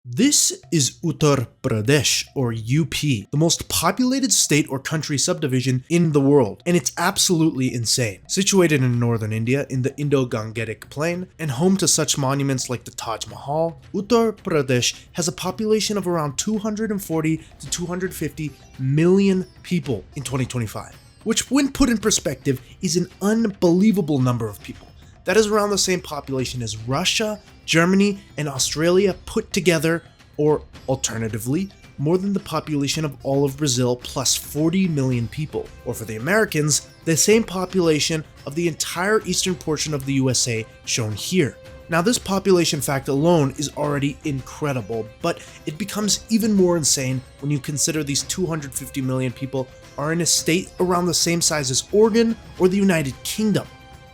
This is Uttar Pradesh, or UP, the most populated state or country subdivision in the world, and it's absolutely insane. Situated in northern India in the Indo-Gangetic Plain, and home to such monuments like the Taj Mahal, Uttar Pradesh has a population of around 240 to 250 million people in 2025, which when put in perspective is an unbelievable number of people. That is around the same population as Russia, Germany, and Australia put together, or alternatively, more than the population of all of Brazil plus 40 million people, or for the Americans, the same population of the entire eastern portion of the USA shown here. Now this population fact alone is already incredible, but it becomes even more insane when you consider these 250 million people are in a state around the same size as Oregon or the United Kingdom.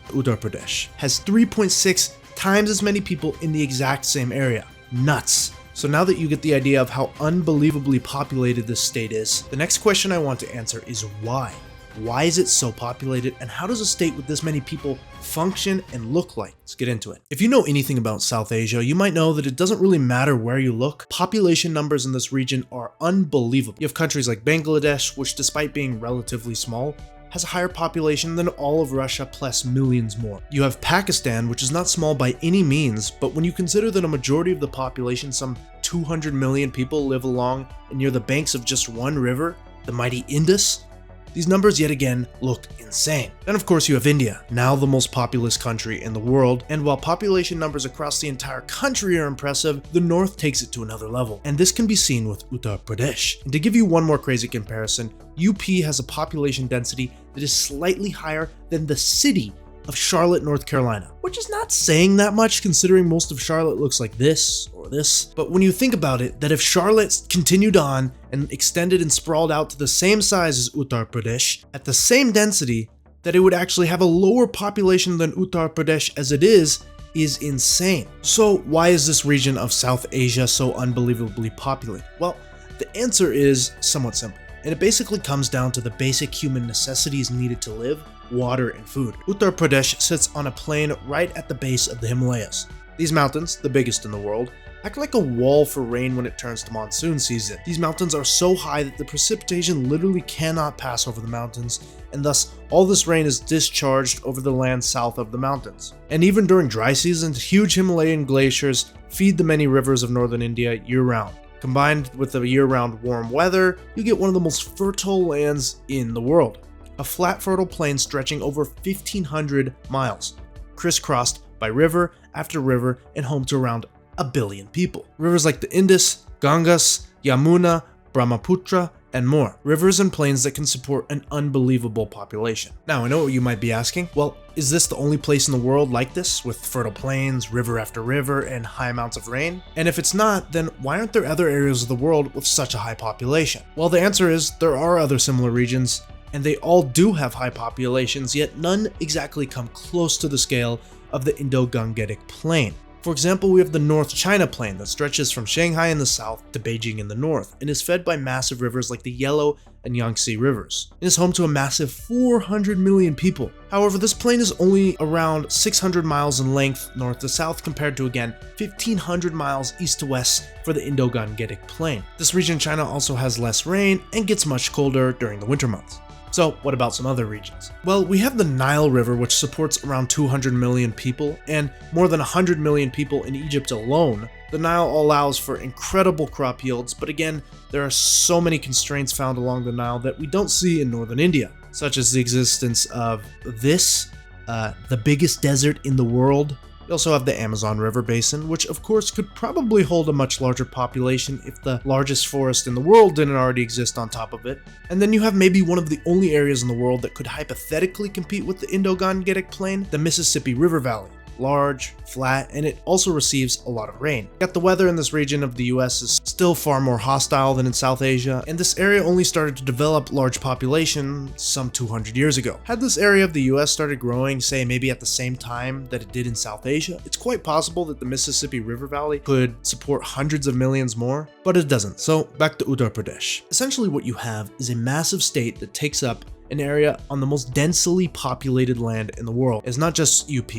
Uttar Pradesh has 3.6 times as many people in the exact same area. Nuts. So now that you get the idea of how unbelievably populated this state is, the next question I want to answer is why? Why is it so populated, and how does a state with this many people function and look like? Let's get into it. If you know anything about South Asia, you might know that it doesn't really matter where you look. Population numbers in this region are unbelievable. You have countries like Bangladesh, which despite being relatively small, has a higher population than all of Russia plus millions more. You have Pakistan, which is not small by any means, but when you consider that a majority of the population, some 200 million people, live along and near the banks of just one river, the mighty Indus, these numbers yet again look insane. Then of course you have India, now the most populous country in the world, and while population numbers across the entire country are impressive, the north takes it to another level, and this can be seen with Uttar Pradesh. And to give you one more crazy comparison, UP has a population density that is slightly higher than the city of Charlotte, North Carolina, which is not saying that much considering most of Charlotte looks like this or this. But when you think about it, that if Charlotte continued on and extended and sprawled out to the same size as Uttar Pradesh at the same density, that it would actually have a lower population than Uttar Pradesh as it is insane. So why is this region of South Asia so unbelievably populated? Well, the answer is somewhat simple, and it basically comes down to the basic human necessities needed to live: water and food. Uttar Pradesh sits on a plain right at the base of the Himalayas. These mountains, the biggest in the world, act like a wall for rain when it turns to monsoon season. These mountains are so high that the precipitation literally cannot pass over the mountains, and thus all this rain is discharged over the land south of the mountains. And even during dry seasons, huge Himalayan glaciers feed the many rivers of northern India year-round. Combined with the year-round warm weather, you get one of the most fertile lands in the world. A flat fertile plain stretching over 1,500 miles, crisscrossed by river after river and home to around 1 billion people. Rivers like the Indus, Ganges, Yamuna, Brahmaputra, and more. Rivers and plains that can support an unbelievable population. Now I know what you might be asking. Well, is this the only place in the world like this, with fertile plains, river after river, and high amounts of rain? And if it's not, then why aren't there other areas of the world with such a high population? Well, the answer is there are other similar regions, and they all do have high populations, yet none exactly come close to the scale of the Indo-Gangetic Plain. For example, we have the North China Plain that stretches from Shanghai in the south to Beijing in the north, and is fed by massive rivers like the Yellow and Yangtze rivers. It is home to a massive 400 million people. However, this plain is only around 600 miles in length north to south compared to, again, 1,500 miles east to west for the Indo-Gangetic Plain. This region in China also has less rain and gets much colder during the winter months. So what about some other regions? Well, we have the Nile River, which supports around 200 million people and more than 100 million people in Egypt alone. The Nile allows for incredible crop yields, but again, there are so many constraints found along the Nile that we don't see in northern India, such as the existence of the biggest desert in the world. We also have the Amazon River Basin, which of course could probably hold a much larger population if the largest forest in the world didn't already exist on top of it. And then you have maybe one of the only areas in the world that could hypothetically compete with the Indo-Gangetic Plain, the Mississippi River Valley. Large, flat, and it also receives a lot of rain. Yet the weather in this region of the US is still far more hostile than in South Asia, and this area only started to develop large population some 200 years ago. Had this area of the US started growing, say maybe at the same time that it did in South Asia, it's quite possible that the Mississippi River Valley could support hundreds of millions more, but it doesn't. So back to Uttar Pradesh. Essentially what you have is a massive state that takes up an area on the most densely populated land in the world. It's not just UP.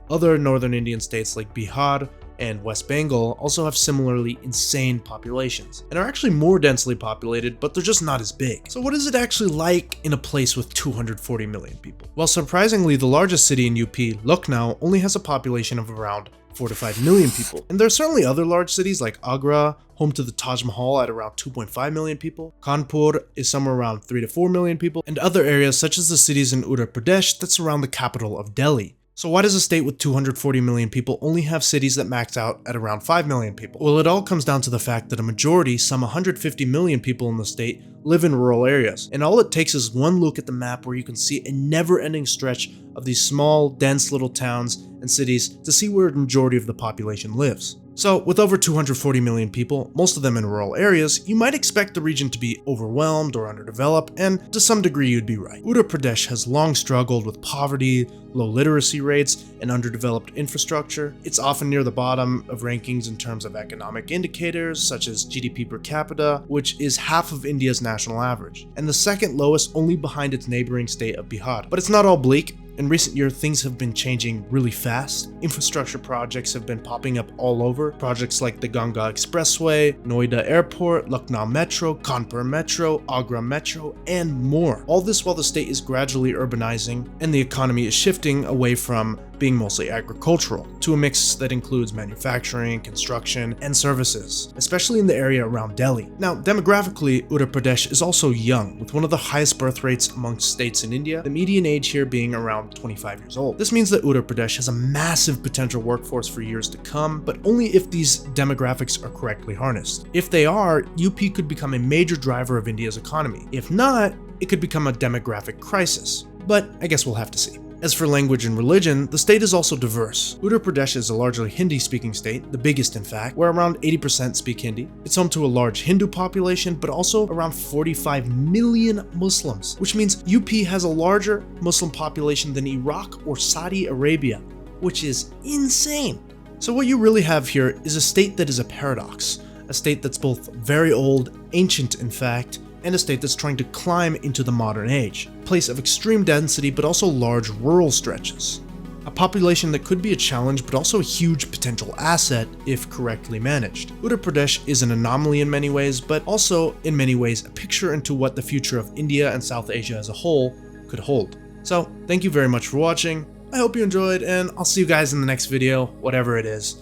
Other northern Indian states like Bihar and West Bengal also have similarly insane populations, and are actually more densely populated, but they're just not as big. So what is it actually like in a place with 240 million people? Well, surprisingly, the largest city in UP, Lucknow, only has a population of around 4 to 5 million people. And there are certainly other large cities like Agra, home to the Taj Mahal at around 2.5 million people. Kanpur is somewhere around 3 to 4 million people, and other areas such as the cities in Uttar Pradesh that surround the capital of Delhi. So why does a state with 240 million people only have cities that max out at around 5 million people? Well, it all comes down to the fact that a majority, some 150 million people in the state, live in rural areas. And all it takes is one look at the map where you can see a never-ending stretch of these small, dense little towns and cities to see where the majority of the population lives. So, with over 240 million people, most of them in rural areas, you might expect the region to be overwhelmed or underdeveloped, and to some degree you'd be right. Uttar Pradesh has long struggled with poverty, low literacy rates, and underdeveloped infrastructure. It's often near the bottom of rankings in terms of economic indicators, such as GDP per capita, which is half of India's national average, and the second lowest only behind its neighboring state of Bihar. But it's not all bleak. In recent years, things have been changing really fast. Infrastructure projects have been popping up all over. Projects like the Ganga Expressway, Noida Airport, Lucknow Metro, Kanpur Metro, Agra Metro, and more. All this while the state is gradually urbanizing and the economy is shifting away from being mostly agricultural to a mix that includes manufacturing, construction, and services, especially in the area around Delhi. Now, demographically, Uttar Pradesh is also young, with one of the highest birth rates amongst states in India, the median age here being around 25 years old. This means that Uttar Pradesh has a massive potential workforce for years to come, but only if these demographics are correctly harnessed. If they are, UP could become a major driver of India's economy. If not, it could become a demographic crisis. But I guess we'll have to see. As for language and religion, the state is also diverse. Uttar Pradesh is a largely Hindi-speaking state, the biggest in fact, where around 80% speak Hindi. It's home to a large Hindu population, but also around 45 million Muslims, which means UP has a larger Muslim population than Iraq or Saudi Arabia, which is insane. So what you really have here is a state that is a paradox, a state that's both very old, ancient in fact, and a state that's trying to climb into the modern age, a place of extreme density but also large rural stretches. A population that could be a challenge but also a huge potential asset if correctly managed. Uttar Pradesh is an anomaly in many ways, but also in many ways a picture into what the future of India and South Asia as a whole could hold. So thank you very much for watching, I hope you enjoyed, and I'll see you guys in the next video, whatever it is.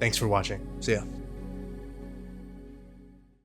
Thanks for watching, see ya.